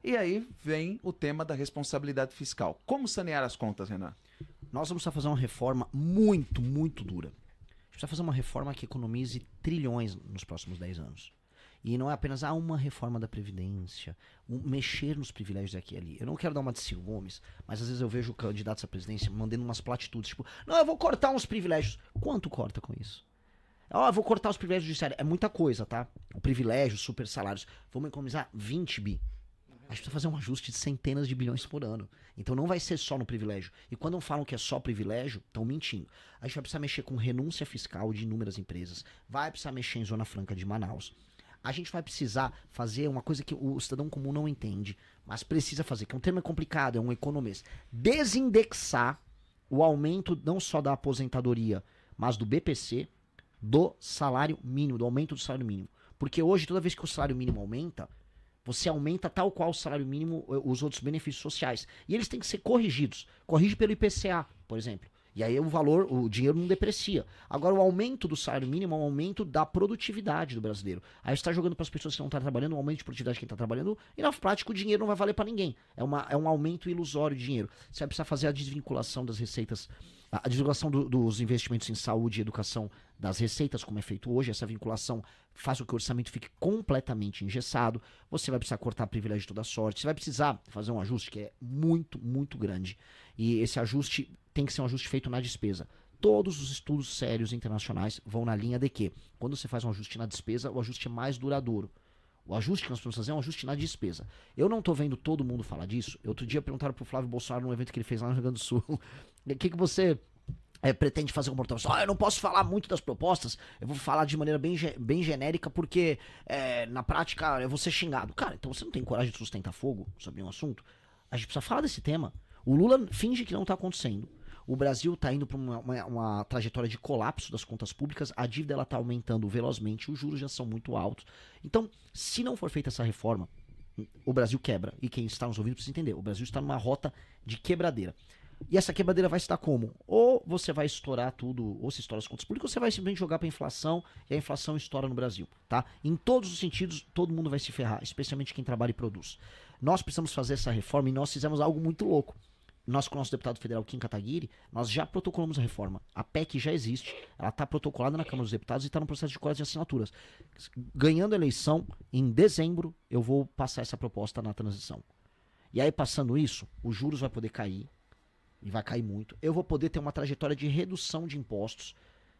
E aí vem o tema da responsabilidade fiscal. Como sanear as contas, Renan? Nós vamos precisar fazer uma reforma muito, muito dura. A gente precisa fazer uma reforma que economize trilhões nos próximos 10 anos. E não é apenas uma reforma da Previdência, mexer nos privilégios aqui e ali. Eu não quero dar uma de Ciro Gomes, mas às vezes eu vejo candidatos à presidência mandando umas platitudes, tipo, não, eu vou cortar uns privilégios. Quanto corta com isso? Ó, eu vou cortar os privilégios judiciários. É muita coisa, tá? O privilégio, super salários. Vamos economizar 20 bi. A gente precisa fazer um ajuste de centenas de bilhões por ano. Então não vai ser só no privilégio. E quando falam que é só privilégio, estão mentindo. A gente vai precisar mexer com renúncia fiscal de inúmeras empresas. Vai precisar mexer em Zona Franca de Manaus. A gente vai precisar fazer uma coisa que o cidadão comum não entende, mas precisa fazer, que é um termo complicado, é um economês. Desindexar o aumento não só da aposentadoria, mas do BPC, do salário mínimo, do aumento do salário mínimo. Porque hoje, toda vez que o salário mínimo aumenta, você aumenta tal qual o salário mínimo, os outros benefícios sociais. E eles têm que ser corrigidos. Corrige pelo IPCA, por exemplo. E aí o valor, o dinheiro não deprecia. Agora o aumento do salário mínimo é um aumento da produtividade do brasileiro. Aí você está jogando para as pessoas que não estão trabalhando, um aumento de produtividade de quem está trabalhando, e na prática o dinheiro não vai valer para ninguém. É um aumento ilusório de dinheiro. Você vai precisar fazer a desvinculação das receitas, a desvinculação dos investimentos em saúde e educação das receitas, como é feito hoje. Essa vinculação faz com que o orçamento fique completamente engessado. Você vai precisar cortar privilégio de toda sorte. Você vai precisar fazer um ajuste que é muito, muito grande. E esse ajuste tem que ser um ajuste feito na despesa. Todos os estudos sérios internacionais vão na linha de que, quando você faz um ajuste na despesa, o ajuste é mais duradouro. O ajuste que nós precisamos fazer é um ajuste na despesa. Eu não tô vendo todo mundo falar disso. Outro dia perguntaram pro Flávio Bolsonaro num evento que ele fez lá no Rio Grande do Sul. O que você pretende fazer com o Portal? Eu não posso falar muito das propostas, eu vou falar de maneira bem genérica, porque na prática eu vou ser xingado. Cara, então você não tem coragem de sustentar fogo sobre um assunto? A gente precisa falar desse tema. O Lula finge que não tá acontecendo. O Brasil está indo para uma trajetória de colapso das contas públicas, a dívida ela está aumentando velozmente, os juros já são muito altos. Então, se não for feita essa reforma, o Brasil quebra. E quem está nos ouvindo precisa entender, o Brasil está numa rota de quebradeira. E essa quebradeira vai se dar como? Ou você vai estourar tudo, ou se estoura as contas públicas, ou você vai simplesmente jogar para a inflação, e a inflação estoura no Brasil, tá? Em todos os sentidos, todo mundo vai se ferrar, especialmente quem trabalha e produz. Nós precisamos fazer essa reforma e nós fizemos algo muito louco. Nós, com o nosso deputado federal Kim Kataguiri, nós já protocolamos a reforma. A PEC já existe, ela está protocolada na Câmara dos Deputados e está no processo de coleta de assinaturas. Ganhando a eleição, em dezembro, eu vou passar essa proposta na transição. E aí, passando isso, os juros vai poder cair, e vai cair muito. Eu vou poder ter uma trajetória de redução de impostos.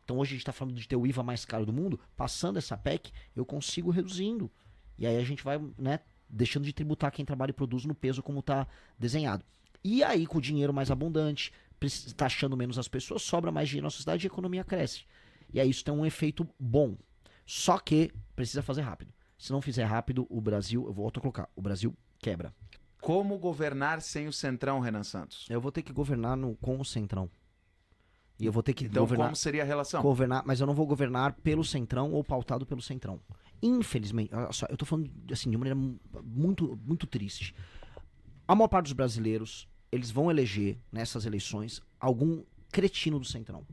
Então, hoje a gente está falando de ter o IVA mais caro do mundo. Passando essa PEC, eu consigo reduzindo. E aí a gente vai, né, deixando de tributar quem trabalha e produz no peso como está desenhado. E aí, com o dinheiro mais abundante, taxando menos as pessoas, sobra mais dinheiro na sociedade e a economia cresce. E aí isso tem um efeito bom. Só que precisa fazer rápido. Se não fizer rápido, o Brasil, eu vou autocolocar, o Brasil quebra. Como governar sem o Centrão, Renan Santos? Eu vou ter que governar com o Centrão. E eu vou ter que então, governar... como seria a relação? Mas eu não vou governar pelo Centrão ou pautado pelo Centrão. Infelizmente, olha só, eu tô falando assim, de uma maneira muito, muito triste. A maior parte dos brasileiros, eles vão eleger, nessas eleições, algum cretino do Centrão.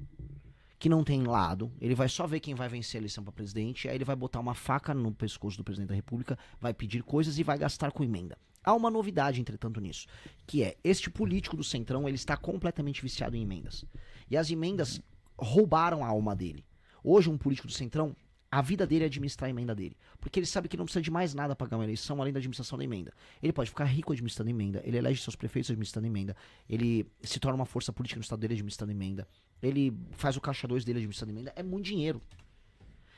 Que não tem lado, ele vai só ver quem vai vencer a eleição para presidente, aí ele vai botar uma faca no pescoço do presidente da República, vai pedir coisas e vai gastar com emenda. Há uma novidade, entretanto, nisso, que é, este político do Centrão, ele está completamente viciado em emendas. E as emendas roubaram a alma dele. Hoje, um político do Centrão, a vida dele é administrar a emenda dele. Porque ele sabe que não precisa de mais nada para ganhar uma eleição além da administração da emenda. Ele pode ficar rico administrando emenda, ele elege seus prefeitos administrando emenda, ele se torna uma força política no estado dele administrando emenda, ele faz o caixa 2 dele administrando emenda, é muito dinheiro.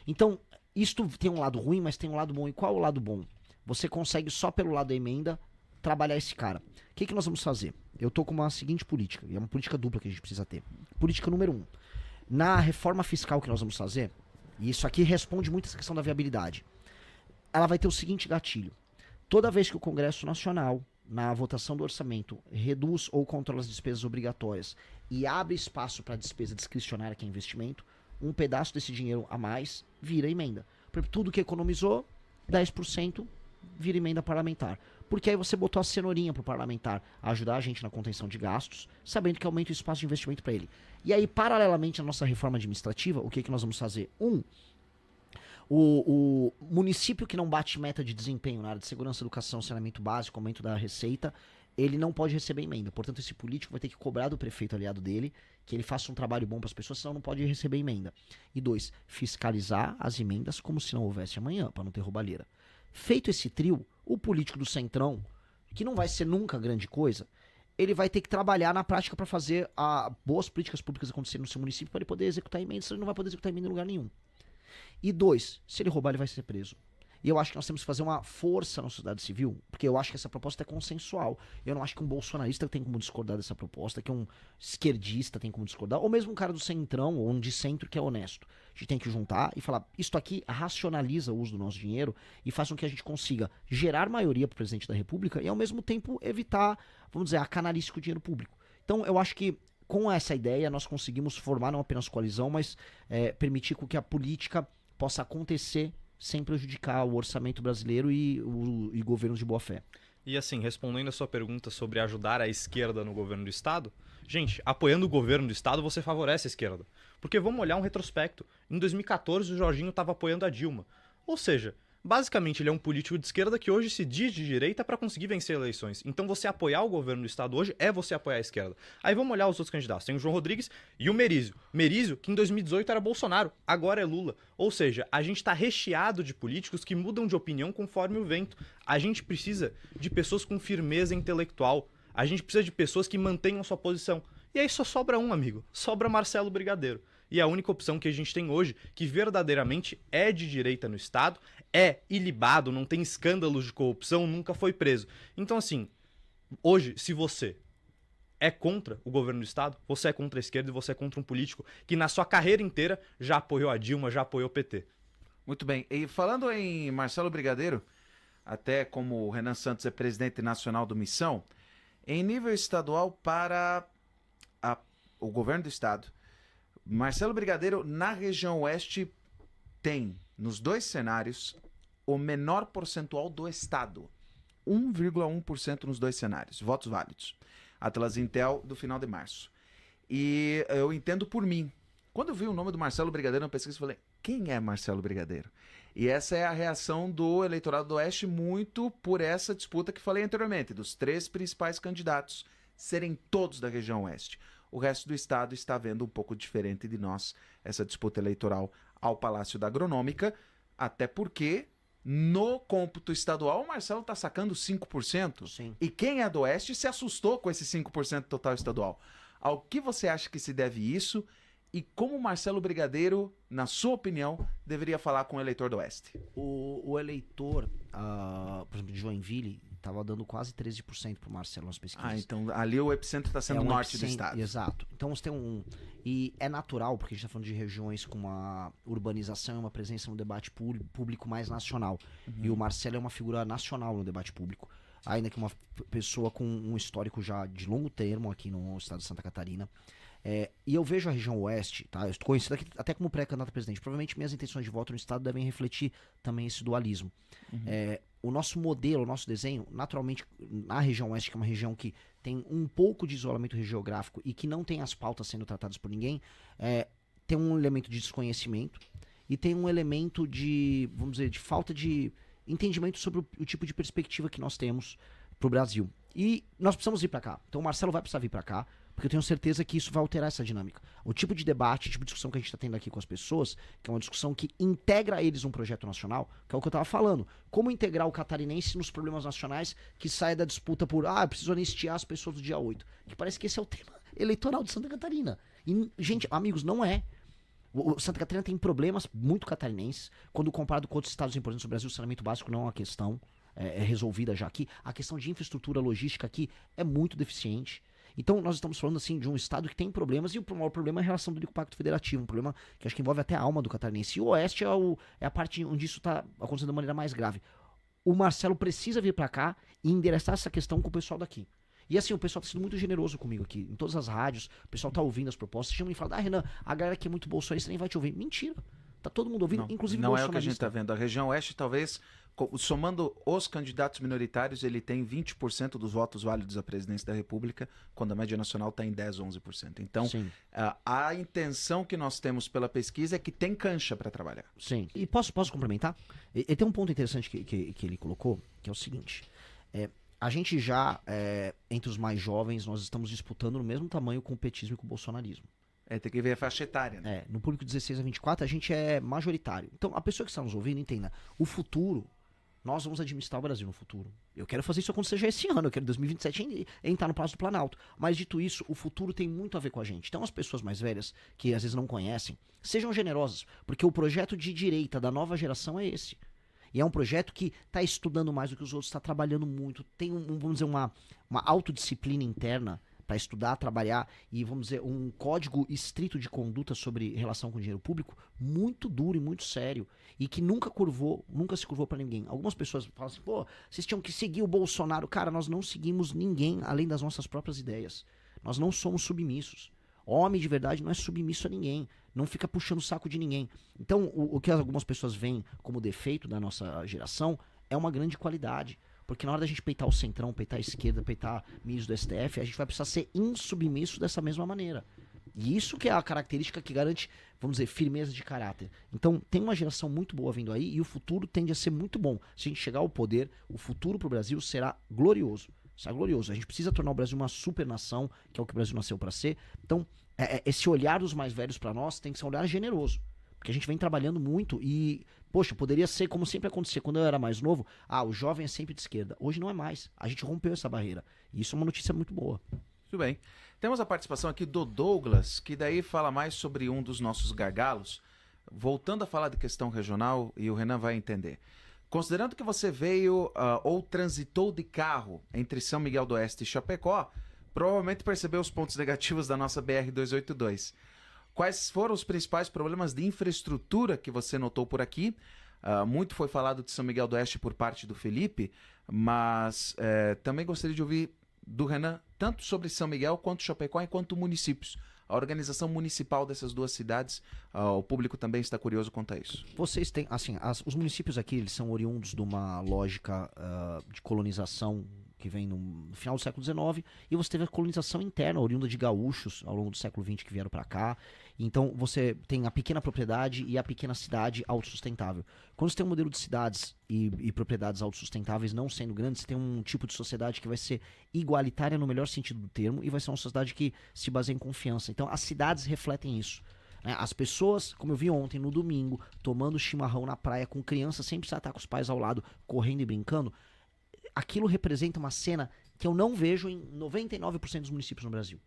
Então, isto tem um lado ruim, mas tem um lado bom. E qual é o lado bom? Você consegue só pelo lado da emenda trabalhar esse cara. O que nós vamos fazer? Eu tô com uma seguinte política, e é uma política dupla que a gente precisa ter. Política número 1. Na reforma fiscal que nós vamos fazer, e isso aqui responde muito essa questão da viabilidade, ela vai ter o seguinte gatilho. Toda vez que o Congresso Nacional, na votação do orçamento, reduz ou controla as despesas obrigatórias e abre espaço para despesa discricionária, que é investimento, um pedaço desse dinheiro a mais vira emenda. Por tudo que economizou, 10% vira emenda parlamentar. Porque aí você botou a cenourinha pro parlamentar ajudar a gente na contenção de gastos, sabendo que aumenta o espaço de investimento para ele. E aí, paralelamente à nossa reforma administrativa, o que nós vamos fazer? O município que não bate meta de desempenho na área de segurança, educação, saneamento básico, aumento da receita, ele não pode receber emenda. Portanto, esse político vai ter que cobrar do prefeito aliado dele que ele faça um trabalho bom para as pessoas, senão não pode receber emenda. E 2, fiscalizar as emendas como se não houvesse amanhã, para não ter roubalheira. Feito esse trio, o político do Centrão, que não vai ser nunca grande coisa, ele vai ter que trabalhar na prática para fazer boas políticas públicas acontecerem no seu município para ele poder executar emendas, senão ele não vai poder executar emenda em lugar nenhum. E 2, se ele roubar, ele vai ser preso. E eu acho que nós temos que fazer uma força na sociedade civil, porque eu acho que essa proposta é consensual. Eu não acho que um bolsonarista tem como discordar dessa proposta, que um esquerdista tem como discordar, ou mesmo um cara do centrão, ou um de centro que é honesto. A gente tem que juntar e falar, isto aqui racionaliza o uso do nosso dinheiro e faz com que a gente consiga gerar maioria para o presidente da República e ao mesmo tempo evitar, vamos dizer, a canalice com o dinheiro público. Então eu acho que com essa ideia nós conseguimos formar não apenas coalizão, mas permitir com que a política possa acontecer sem prejudicar o orçamento brasileiro e governos de boa fé. E assim, respondendo a sua pergunta sobre ajudar a esquerda no governo do Estado, gente, apoiando o governo do Estado você favorece a esquerda. Porque vamos olhar um retrospecto. Em 2014 o Jorginho estava apoiando a Dilma. Ou seja, basicamente ele é um político de esquerda que hoje se diz de direita para conseguir vencer eleições. Então você apoiar o governo do Estado hoje é você apoiar a esquerda. Aí vamos olhar os outros candidatos. Tem o João Rodrigues e o Merizio. Merizio, que em 2018 era Bolsonaro, agora é Lula. Ou seja, a gente está recheado de políticos que mudam de opinião conforme o vento. A gente precisa de pessoas com firmeza intelectual. A gente precisa de pessoas que mantenham sua posição. E aí só sobra um, amigo. Sobra Marcelo Brigadeiro. E a única opção que a gente tem hoje, que verdadeiramente é de direita no Estado, é ilibado, não tem escândalos de corrupção, nunca foi preso. Então, assim, hoje, se você é contra o governo do Estado, você é contra a esquerda e você é contra um político que na sua carreira inteira já apoiou a Dilma, já apoiou o PT. Muito bem. E falando em Marcelo Brigadeiro, até como o Renan Santos é presidente nacional do Missão, em nível estadual para o governo do Estado, Marcelo Brigadeiro, na região oeste, tem, nos dois cenários, o menor percentual do Estado. 1,1% nos dois cenários, votos válidos. Atlas Intel do final de março. E eu entendo por mim. Quando eu vi o nome do Marcelo Brigadeiro na pesquisa, eu falei, quem é Marcelo Brigadeiro? E essa é a reação do eleitorado do Oeste muito por essa disputa que falei anteriormente, dos 3 principais candidatos serem todos da região Oeste. O resto do estado está vendo um pouco diferente de nós essa disputa eleitoral ao Palácio da Agronômica, até porque no cômputo estadual o Marcelo está sacando 5%. Sim. E quem é do Oeste se assustou com esse 5% total estadual. Ao que você acha que se deve isso e como o Marcelo Brigadeiro, na sua opinião, deveria falar com o eleitor do Oeste? O eleitor, por exemplo, de Joinville, estava dando quase 13% para o Marcelo nas pesquisas. Ah, então ali o epicentro está sendo o norte do estado. Exato. Então você tem e é natural, porque a gente está falando de regiões com uma urbanização e uma presença no debate público mais nacional. E o Marcelo é uma figura nacional no debate público. Ainda que uma pessoa com um histórico já de longo termo aqui no estado de Santa Catarina. E eu vejo a região oeste, tá? Eu estou conhecido aqui até como pré-candidato a presidente. Provavelmente minhas intenções de voto no estado devem refletir também esse dualismo. O nosso modelo, o nosso desenho, naturalmente, na região oeste, que é uma região que tem um pouco de isolamento geográfico e que não tem as pautas sendo tratadas por ninguém, tem um elemento de desconhecimento e tem um elemento de, vamos dizer, de falta de entendimento sobre o tipo de perspectiva que nós temos para o Brasil. E nós precisamos vir para cá. Então o Marcelo vai precisar vir para cá, porque eu tenho certeza que isso vai alterar essa dinâmica. O tipo de debate, o tipo de discussão que a gente está tendo aqui com as pessoas, que é uma discussão que integra eles num projeto nacional, que é o que eu estava falando. Como integrar o catarinense nos problemas nacionais que sai da disputa por, eu preciso anistiar as pessoas do dia 8. Que parece que esse é o tema eleitoral de Santa Catarina. E, gente, amigos, não é. O Santa Catarina tem problemas muito catarinenses. Quando comparado com outros estados importantes do Brasil, o saneamento básico não é uma questão resolvida já aqui. A questão de infraestrutura logística aqui é muito deficiente. Então nós estamos falando assim de um estado que tem problemas e o maior problema é a relação dele com o Pacto Federativo, um problema que acho que envolve até a alma do catarinense. E o Oeste é a parte onde isso está acontecendo de maneira mais grave. O Marcelo precisa vir para cá e endereçar essa questão com o pessoal daqui. E assim, o pessoal está sendo muito generoso comigo aqui, em todas as rádios, o pessoal está ouvindo as propostas, chama e fala, Renan, a galera que é muito bolsonarista nem vai te ouvir. Mentira. Tá todo mundo ouvindo, inclusive não é o que a gente está vendo. A região oeste talvez Somando os candidatos minoritários, ele tem 20% dos votos válidos à presidência da República, quando a média nacional está em 10, 11%. Então, Sim. a intenção que nós temos pela pesquisa é que tem cancha para trabalhar. Sim. E posso complementar? E tem um ponto interessante que ele colocou, que é o seguinte. A gente já, entre os mais jovens, nós estamos disputando no mesmo tamanho com o petismo e com o bolsonarismo. Tem que ver a faixa etária, né? No público 16 a 24, a gente é majoritário. Então, a pessoa que está nos ouvindo, entenda, o futuro, nós vamos administrar o Brasil no futuro. Eu quero fazer isso acontecer já esse ano, eu quero em 2027 entrar no Palácio do Planalto. Mas, dito isso, o futuro tem muito a ver com a gente. Então, as pessoas mais velhas, que às vezes não conhecem, sejam generosas, porque o projeto de direita da nova geração é esse. E é um projeto que está estudando mais do que os outros, está trabalhando muito, tem, vamos dizer, uma autodisciplina interna para estudar, trabalhar e, vamos dizer, um código estrito de conduta sobre relação com o dinheiro público muito duro e muito sério e que nunca se curvou para ninguém. Algumas pessoas falam assim, pô, vocês tinham que seguir o Bolsonaro. Cara, nós não seguimos ninguém além das nossas próprias ideias. Nós não somos submissos. Homem de verdade não é submisso a ninguém, não fica puxando o saco de ninguém. Então, o que algumas pessoas veem como defeito da nossa geração é uma grande qualidade. Porque na hora da gente peitar o centrão, peitar a esquerda, peitar ministros do STF, a gente vai precisar ser insubmisso dessa mesma maneira. E isso que é a característica que garante, vamos dizer, firmeza de caráter. Então, tem uma geração muito boa vindo aí e o futuro tende a ser muito bom. Se a gente chegar ao poder, o futuro para o Brasil será glorioso. Será glorioso. A gente precisa tornar o Brasil uma super nação, que é o que o Brasil nasceu para ser. Então, esse olhar dos mais velhos para nós tem que ser um olhar generoso. Porque a gente vem trabalhando muito e, poxa, poderia ser como sempre acontecia. Quando eu era mais novo, o jovem é sempre de esquerda. Hoje não é mais. A gente rompeu essa barreira. E isso é uma notícia muito boa. Muito bem. Temos a participação aqui do Douglas, que daí fala mais sobre um dos nossos gargalos. Voltando a falar de questão regional, e o Renan vai entender. Considerando que você veio ou transitou de carro entre São Miguel do Oeste e Chapecó, provavelmente percebeu os pontos negativos da nossa BR-282. Quais foram os principais problemas de infraestrutura que você notou por aqui? Muito foi falado de São Miguel do Oeste por parte do Felipe, mas também gostaria de ouvir do Renan, tanto sobre São Miguel, quanto Chapecó, enquanto municípios. A organização municipal dessas duas cidades, o público também está curioso quanto a isso. Vocês têm, assim, os municípios aqui, eles são oriundos de uma lógica de colonização que vem no final do século XIX, e você teve a colonização interna, oriunda de gaúchos ao longo do século XX que vieram para cá. Então você tem a pequena propriedade e a pequena cidade autossustentável. Quando você tem um modelo de cidades e propriedades autossustentáveis não sendo grandes, você tem um tipo de sociedade que vai ser igualitária no melhor sentido do termo e vai ser uma sociedade que se baseia em confiança. Então as cidades refletem isso. As pessoas, como eu vi ontem, no domingo, tomando chimarrão na praia com crianças, sem precisar estar com os pais ao lado, correndo e brincando, aquilo representa uma cena que eu não vejo em 99% dos municípios no Brasil.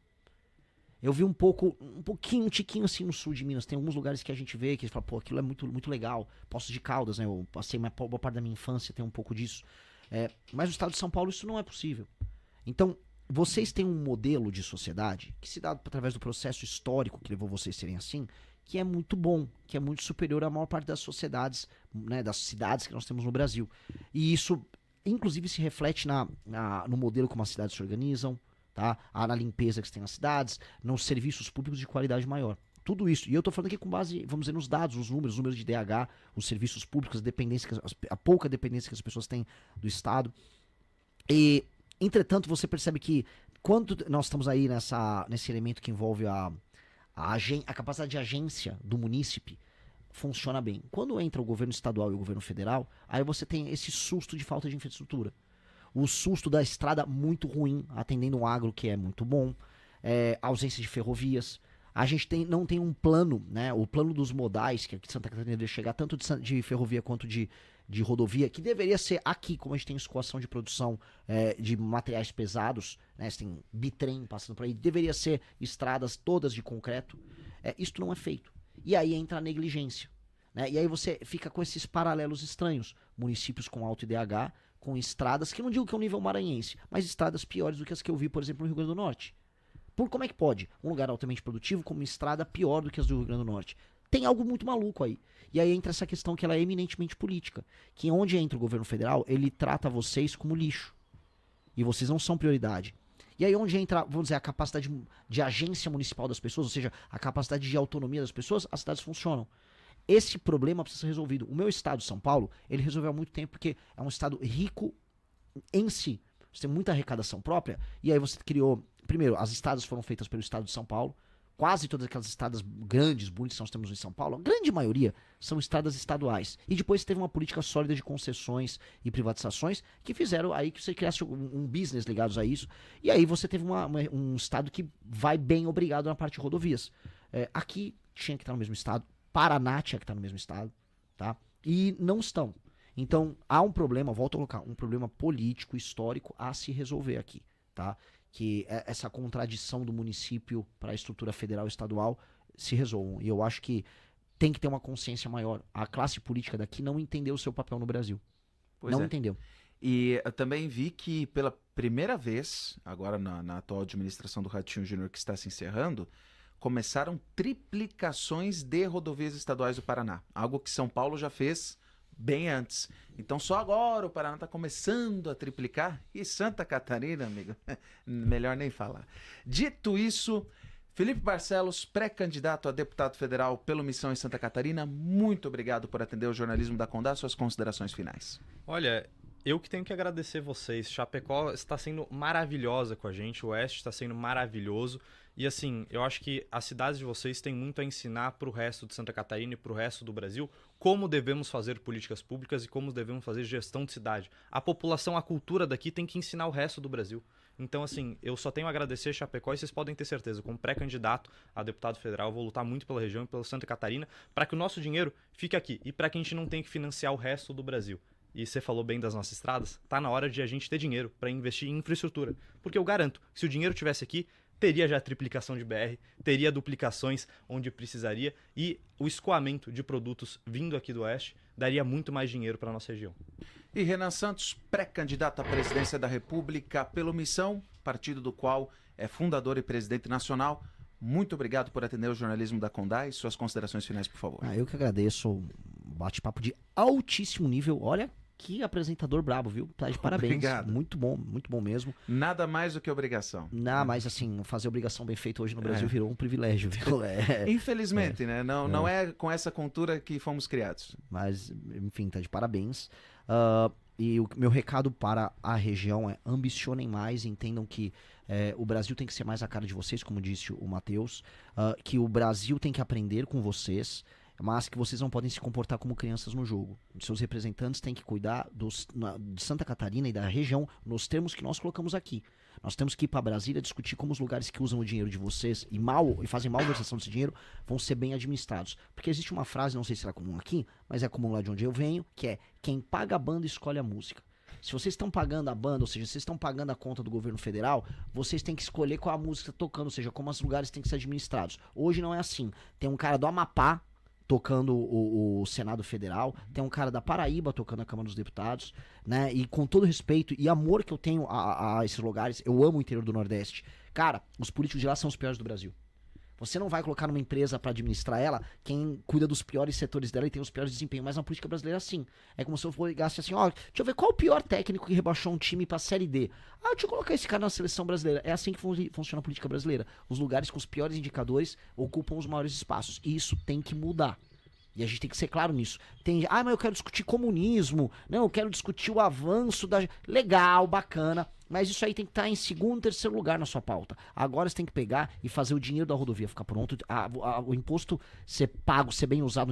Eu vi um tiquinho assim no sul de Minas. Tem alguns lugares que a gente vê que a gente fala, pô, aquilo é muito, muito legal. Poços de Caldas, né? Eu passei uma boa parte da minha infância, tem um pouco disso. Mas no estado de São Paulo isso não é possível. Então, vocês têm um modelo de sociedade que se dá através do processo histórico que levou vocês a serem assim, que é muito bom, que é muito superior à maior parte das sociedades, né, das cidades que nós temos no Brasil. E isso, inclusive, se reflete no modelo como as cidades se organizam, tá? Na limpeza que se tem nas cidades, nos serviços públicos de qualidade maior. Tudo isso. E eu estou falando aqui com base, vamos dizer, nos dados, os números de DH, os serviços públicos, a pouca dependência que as pessoas têm do Estado. E, entretanto, você percebe que quando nós estamos aí nesse elemento que envolve a capacidade de agência do munícipe, funciona bem. Quando entra o governo estadual e o governo federal, aí você tem esse susto de falta de infraestrutura. O susto da estrada muito ruim, atendendo um agro que é muito bom, a ausência de ferrovias. A gente não tem um plano, né? O plano dos modais, que aqui em Santa Catarina deve chegar tanto de ferrovia quanto de rodovia, que deveria ser aqui, como a gente tem escoação de produção de materiais pesados, né? Você tem bitrem passando por aí, deveria ser estradas todas de concreto. Isso não é feito. E aí entra a negligência, né? E aí você fica com esses paralelos estranhos. Municípios com alto IDH, com estradas, que eu não digo que é um nível maranhense, mas estradas piores do que as que eu vi, por exemplo, no Rio Grande do Norte. Como é que pode? Um lugar altamente produtivo com uma estrada pior do que as do Rio Grande do Norte. Tem algo muito maluco aí. E aí entra essa questão que ela é eminentemente política. Que onde entra o governo federal, ele trata vocês como lixo. E vocês não são prioridade. E aí onde entra, vamos dizer, a capacidade de agência municipal das pessoas, ou seja, a capacidade de autonomia das pessoas, as cidades funcionam. esse problema precisa ser resolvido. O meu estado, São Paulo, ele resolveu há muito tempo porque é um estado rico em si. Você tem muita arrecadação própria, e aí você criou... Primeiro, as estradas foram feitas pelo estado de São Paulo. Quase todas aquelas estradas grandes, bonitas que nós temos em São Paulo, a grande maioria são estradas estaduais. E depois teve uma política sólida de concessões e privatizações que fizeram aí que você criasse um business ligados a isso. E aí você teve um estado que vai bem obrigado na parte de rodovias. Aqui tinha que estar no mesmo estado, Paraná tinha que estar no mesmo estado, tá? E não estão. Então há um problema, volto a colocar, um problema político, histórico a se resolver aqui, tá? Que essa contradição do município para a estrutura federal e estadual se resolvam. E eu acho que tem que ter uma consciência maior. A classe política daqui não entendeu o seu papel no Brasil. Não entendeu. E eu também vi que pela primeira vez, agora na atual administração do Ratinho Júnior que está se encerrando, começaram triplicações de rodovias estaduais do Paraná. Algo que São Paulo já fez bem antes. Então só agora o Paraná está começando a triplicar. E Santa Catarina, amigo, melhor nem falar. Dito isso, Felipe Barcelos, pré-candidato a deputado federal pelo Missão em Santa Catarina, muito obrigado por atender o jornalismo da Condá. Suas considerações finais. Olha, eu que tenho que agradecer vocês. Chapecó está sendo maravilhosa com a gente, o Oeste está sendo maravilhoso. E assim, eu acho que as cidades de vocês têm muito a ensinar para o resto de Santa Catarina e para o resto do Brasil como devemos fazer políticas públicas e como devemos fazer gestão de cidade. A população, a cultura daqui tem que ensinar o resto do Brasil. Então, assim, eu só tenho a agradecer Chapecó e vocês podem ter certeza, como pré-candidato a deputado federal, eu vou lutar muito pela região e pela Santa Catarina para que o nosso dinheiro fique aqui e para que a gente não tenha que financiar o resto do Brasil. E você falou bem das nossas estradas, tá na hora de a gente ter dinheiro para investir em infraestrutura. Porque eu garanto que se o dinheiro tivesse aqui, teria já triplicação de BR, teria duplicações onde precisaria e o escoamento de produtos vindo aqui do Oeste daria muito mais dinheiro para a nossa região. E Renan Santos, pré-candidato à presidência da República pelo Missão, partido do qual é fundador e presidente nacional. Muito obrigado por atender o jornalismo da Condá e suas considerações finais, por favor. Eu que agradeço, um bate-papo de altíssimo nível. Olha, que apresentador brabo, viu? Tá de parabéns. Obrigado. Muito bom mesmo. Nada mais do que obrigação. Mas assim, fazer obrigação bem feita hoje no Brasil virou um privilégio, viu? Infelizmente, né? Não é com essa cultura que fomos criados. Mas, enfim, tá de parabéns. E o meu recado para a região é: ambicionem mais, entendam que o Brasil tem que ser mais a cara de vocês, como disse o Matheus, que o Brasil tem que aprender com vocês, mas que vocês não podem se comportar como crianças no jogo. Seus representantes têm que cuidar de Santa Catarina e da região nos termos que nós colocamos aqui. Nós temos que ir para Brasília discutir como os lugares que usam o dinheiro de vocês e fazem malversação desse dinheiro vão ser bem administrados. Porque existe uma frase, não sei se será comum aqui, mas é comum lá de onde eu venho, que é: quem paga a banda escolhe a música. Se vocês estão pagando a banda, ou seja, vocês estão pagando a conta do governo federal, vocês têm que escolher qual a música está tocando, ou seja, como os lugares têm que ser administrados. Hoje não é assim. Tem um cara do Amapá tocando o Senado Federal, tem um cara da Paraíba tocando a Câmara dos Deputados, né? E com todo respeito e amor que eu tenho a esses lugares, eu amo o interior do Nordeste. Cara, os políticos de lá são os piores do Brasil. Você não vai colocar numa empresa para administrar ela quem cuida dos piores setores dela e tem os piores desempenhos, mas na política brasileira sim. É como se eu ligasse assim: ó, deixa eu ver qual o pior técnico que rebaixou um time pra Série D. Deixa eu colocar esse cara na seleção brasileira. É assim que funciona a política brasileira. Os lugares com os piores indicadores ocupam os maiores espaços. E isso tem que mudar. E a gente tem que ser claro nisso. Mas eu quero discutir comunismo. Não, eu quero discutir o avanço da... Legal, bacana. Mas isso aí tem que estar em segundo, terceiro lugar na sua pauta. Agora você tem que pegar e fazer o dinheiro da rodovia ficar pronto. O imposto ser pago, ser bem usado.